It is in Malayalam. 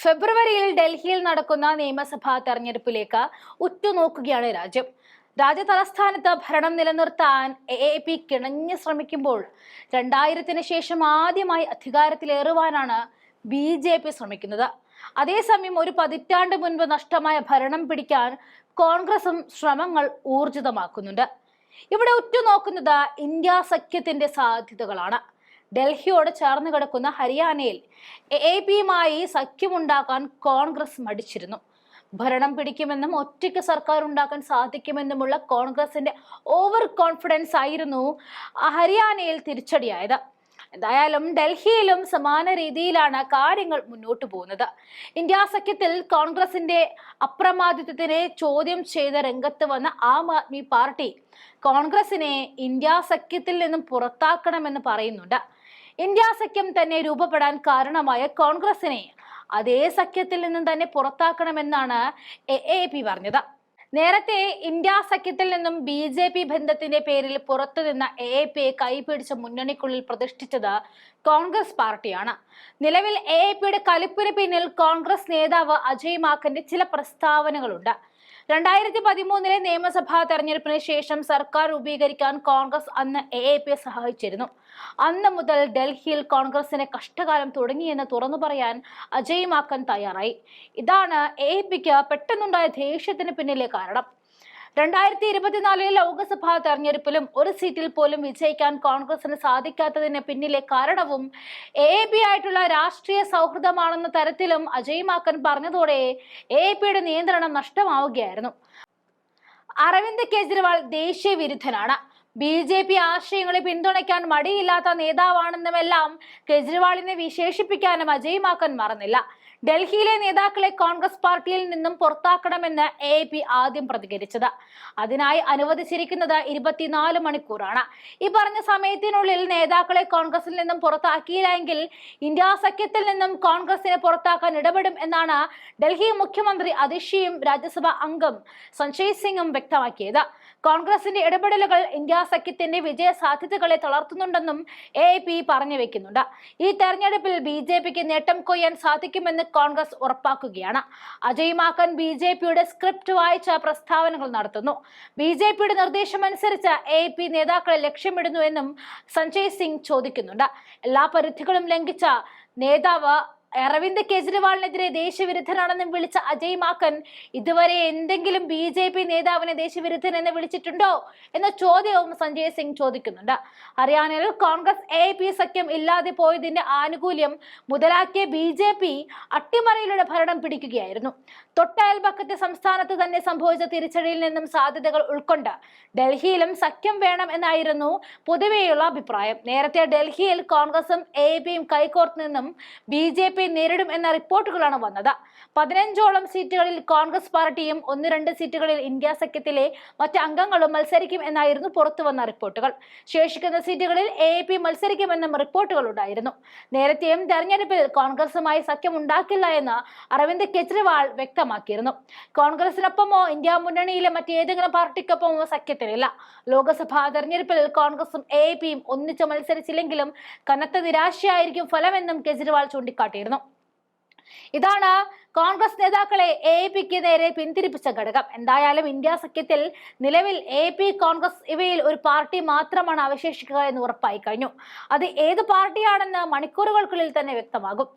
ഫെബ്രുവരിയിൽ ഡൽഹിയിൽ നടക്കുന്ന നിയമസഭാ തെരഞ്ഞെടുപ്പിലേക്ക് ഉറ്റുനോക്കുകയാണ് രാജ്യം. രാജ്യ തലസ്ഥാനത്ത് ഭരണം നിലനിർത്താൻ AAP കിണഞ്ഞു ശ്രമിക്കുമ്പോൾ 2000-ന് ശേഷം ആദ്യമായി അധികാരത്തിലേറുവാനാണ് BJP ശ്രമിക്കുന്നത്. അതേസമയം ഒരു പതിറ്റാണ്ട് മുൻപ് നഷ്ടമായ ഭരണം പിടിക്കാൻ കോൺഗ്രസും ശ്രമങ്ങൾ ഊർജിതമാക്കുന്നുണ്ട്. ഇവിടെ ഉറ്റുനോക്കുന്നത് ഇന്ത്യ സഖ്യത്തിന്റെ സാധ്യതകളാണ്. ഡൽഹിയോട് ചേർന്ന് കിടക്കുന്ന ഹരിയാനയിൽ AAPയുമായി സഖ്യമുണ്ടാക്കാൻ കോൺഗ്രസ് മടിച്ചിരുന്നു. ഭരണം പിടിക്കുമെന്നും ഒറ്റയ്ക്ക് സർക്കാർ ഉണ്ടാക്കാൻ സാധിക്കുമെന്നുമുള്ള കോൺഗ്രസിന്റെ ഓവർ കോൺഫിഡൻസ് ആയിരുന്നു ഹരിയാനയിൽ തിരിച്ചടിയായത്. എന്തായാലും ഡൽഹിയിലും സമാന രീതിയിലാണ് കാര്യങ്ങൾ മുന്നോട്ടു പോകുന്നത്. ഇന്ത്യ സഖ്യത്തിൽ കോൺഗ്രസിന്റെ അപ്രമാദിത്വത്തിനെ ചോദ്യം ചെയ്ത രംഗത്ത് വന്ന ആം ആദ്മി പാർട്ടി കോൺഗ്രസിനെ ഇന്ത്യ സഖ്യത്തിൽ നിന്നും പുറത്താക്കണമെന്ന് പറയുന്നുണ്ട്. ഇന്ത്യ സഖ്യം തന്നെ രൂപപ്പെടാൻ കാരണമായ കോൺഗ്രസിനെ അതേ സഖ്യത്തിൽ നിന്നും തന്നെ പുറത്താക്കണമെന്നാണ് AAP പറഞ്ഞത്. നേരത്തെ ഇന്ത്യ സഖ്യത്തിൽ നിന്നും BJP ബന്ധത്തിന്റെ പേരിൽ പുറത്തുനിന്ന AAPയെ കൈപിടിച്ച മുന്നണിക്കുള്ളിൽ പ്രതിഷ്ഠിച്ചത് കോൺഗ്രസ് പാർട്ടിയാണ്. നിലവിൽ AAPയുടെ കലിപ്പിന് പിന്നിൽ കോൺഗ്രസ് നേതാവ് അജയ് മാക്കന്റെ ചില പ്രസ്താവനകളുണ്ട്. 2013-ലെ നിയമസഭാ തെരഞ്ഞെടുപ്പിന് ശേഷം സർക്കാർ രൂപീകരിക്കാൻ കോൺഗ്രസ് അന്ന് AAPയെ സഹായിച്ചിരുന്നു. അന്ന് മുതൽ ഡൽഹിയിൽ കോൺഗ്രസിന് കഷ്ടകാലം തുടങ്ങിയെന്ന് തുറന്നു പറയാൻ അജയ് മാക്കൻ തയ്യാറായി. ഇതാണ് AAPക്ക് പെട്ടെന്നുണ്ടായ ദേഷ്യത്തിന് പിന്നിലെ കാരണം. 2024-ലെ ലോക്സഭാ തെരഞ്ഞെടുപ്പിലും ഒരു സീറ്റിൽ പോലും വിജയിക്കാൻ കോൺഗ്രസിന് സാധിക്കാത്തതിന് പിന്നിലെ കാരണവും AAP ആയിട്ടുള്ള രാഷ്ട്രീയ സൗഹൃദമാണെന്ന തരത്തിലും അജയ് മാക്കൻ പറഞ്ഞതോടെ AAPയുടെ നിയന്ത്രണം നഷ്ടമാവുകയായിരുന്നു. അരവിന്ദ് കെജ്രിവാൾ ദേശീയ വിരുദ്ധനാണ്, BJP ആശയങ്ങളെ പിന്തുണയ്ക്കാൻ മടിയില്ലാത്ത നേതാവാണെന്നുമെല്ലാം കെജ്രിവാളിനെ വിശേഷിപ്പിക്കാനും അജയ് മാക്കൻ മറന്നില്ല. ഡൽഹിയിലെ നേതാക്കളെ കോൺഗ്രസ് പാർട്ടിയിൽ നിന്നും പുറത്താക്കണമെന്ന് AAP ആദ്യം പ്രതികരിച്ചത്. അതിനായി അനുവദിച്ചിരിക്കുന്നത് 24 മണിക്കൂറാണ്. ഈ പറഞ്ഞ സമയത്തിനുള്ളിൽ നേതാക്കളെ കോൺഗ്രസിൽ നിന്നും പുറത്താക്കിയില്ലെങ്കിൽ ഇന്ത്യ സഖ്യത്തിൽ നിന്നും കോൺഗ്രസിനെ പുറത്താക്കാൻ ഇടപെടും എന്നാണ് ഡൽഹി മുഖ്യമന്ത്രി അതിഷിയും രാജ്യസഭാ അംഗം സഞ്ജയ് സിംഗും വ്യക്തമാക്കിയത്. കോൺഗ്രസിന്റെ ഇടപെടലുകൾ ഇന്ത്യ സഖ്യത്തിന്റെ വിജയ സാധ്യതകളെ തളർത്തുന്നുണ്ടെന്നും AAP പറഞ്ഞു വെക്കുന്നുണ്ട്. ഈ തെരഞ്ഞെടുപ്പിൽ BJPക്ക് നേട്ടം കൊയ്യാൻ സാധിക്കുമെന്ന് കോൺഗ്രസ് ഉറപ്പാക്കുകയാണ്. അജയ് മാക്കൻ BJPയുടെ സ്ക്രിപ്റ്റ് വായിച്ച പ്രസ്താവനകൾ നടത്തുന്നു. BJPയുടെ നിർദ്ദേശമനുസരിച്ച് AAP നേതാക്കളെ ലക്ഷ്യമിടുന്നു എന്നും സഞ്ജയ് സിംഗ് ചോദിക്കുന്നുണ്ട്. എല്ലാ പരിധികളും ലംഘിച്ച നേതാവ് അരവിന്ദ് കെജ്രിവാളിനെതിരെ ദേശവിരുദ്ധനാണെന്നും വിളിച്ച അജയ് മാക്കൻ ഇതുവരെ എന്തെങ്കിലും BJP നേതാവിനെ ദേശവിരുദ്ധൻ എന്ന് വിളിച്ചിട്ടുണ്ടോ എന്ന ചോദ്യവും സഞ്ജയ് സിംഗ് ചോദിക്കുന്നുണ്ട്. ഹരിയാനയിൽ കോൺഗ്രസ് AAP സഖ്യം ഇല്ലാതെ പോയതിന്റെ ആനുകൂല്യം മുതലാക്കിയ BJP അട്ടിമറിയിലൂടെ ഭരണം പിടിക്കുകയായിരുന്നു. തൊട്ടയൽപക്കത്തെ സംസ്ഥാനത്ത് തന്നെ സംഭവിച്ച തിരിച്ചടിയിൽ നിന്നും സാധ്യതകൾ ഉൾക്കൊണ്ട് ഡൽഹിയിലും സഖ്യം വേണം എന്നായിരുന്നു പൊതുവെയുള്ള അഭിപ്രായം. നേരത്തെ ഡൽഹിയിൽ കോൺഗ്രസും AAPയും കൈകോർത്ത് നിന്നും BJP നേരിടും എന്ന റിപ്പോർട്ടുകളാണ് വന്നത്. 15ഓളം സീറ്റുകളിൽ കോൺഗ്രസ് പാർട്ടിയും 1-2 സീറ്റുകളിൽ ഇന്ത്യ സഖ്യത്തിലെ മറ്റ് അംഗങ്ങളും മത്സരിക്കും എന്നായിരുന്നു പുറത്തുവന്ന റിപ്പോർട്ടുകൾ. ശേഷിക്കുന്ന സീറ്റുകളിൽ AAP മത്സരിക്കുമെന്നും റിപ്പോർട്ടുകൾ ഉണ്ടായിരുന്നു. നേരത്തെയും തെരഞ്ഞെടുപ്പിൽ കോൺഗ്രസുമായി സഖ്യം ഉണ്ടാക്കില്ല എന്ന് അരവിന്ദ് കെജ്രിവാൾ വ്യക്തമാക്കിയിരുന്നു. കോൺഗ്രസിനൊപ്പമോ ഇന്ത്യ മുന്നണിയിലെ മറ്റേതെങ്കിലും പാർട്ടിക്കൊപ്പമോ സഖ്യത്തിലില്ല. ലോക്സഭാ തെരഞ്ഞെടുപ്പിൽ കോൺഗ്രസും AAPയും ഒന്നിച്ച് മത്സരിച്ചില്ലെങ്കിലും കനത്ത നിരാശയായിരിക്കും ഫലമെന്നും കെജ്രിവാൾ ചൂണ്ടിക്കാട്ടിയിരുന്നു. ഇതാണ് കോൺഗ്രസ് നേതാക്കളെ AAPക്ക് നേരെ പിന്തിരിപ്പിച്ച ഘടകം. എന്തായാലും ഇന്ത്യ സഖ്യത്തിൽ നിലവിൽ AAP, കോൺഗ്രസ് ഇവയിൽ ഒരു പാർട്ടി മാത്രമാണ് അവശേഷിക്കുക എന്ന് ഉറപ്പായി കഴിഞ്ഞു. അത് ഏത് പാർട്ടിയാണെന്ന് മണിക്കൂറുകൾക്കുള്ളിൽ തന്നെ വ്യക്തമാകും.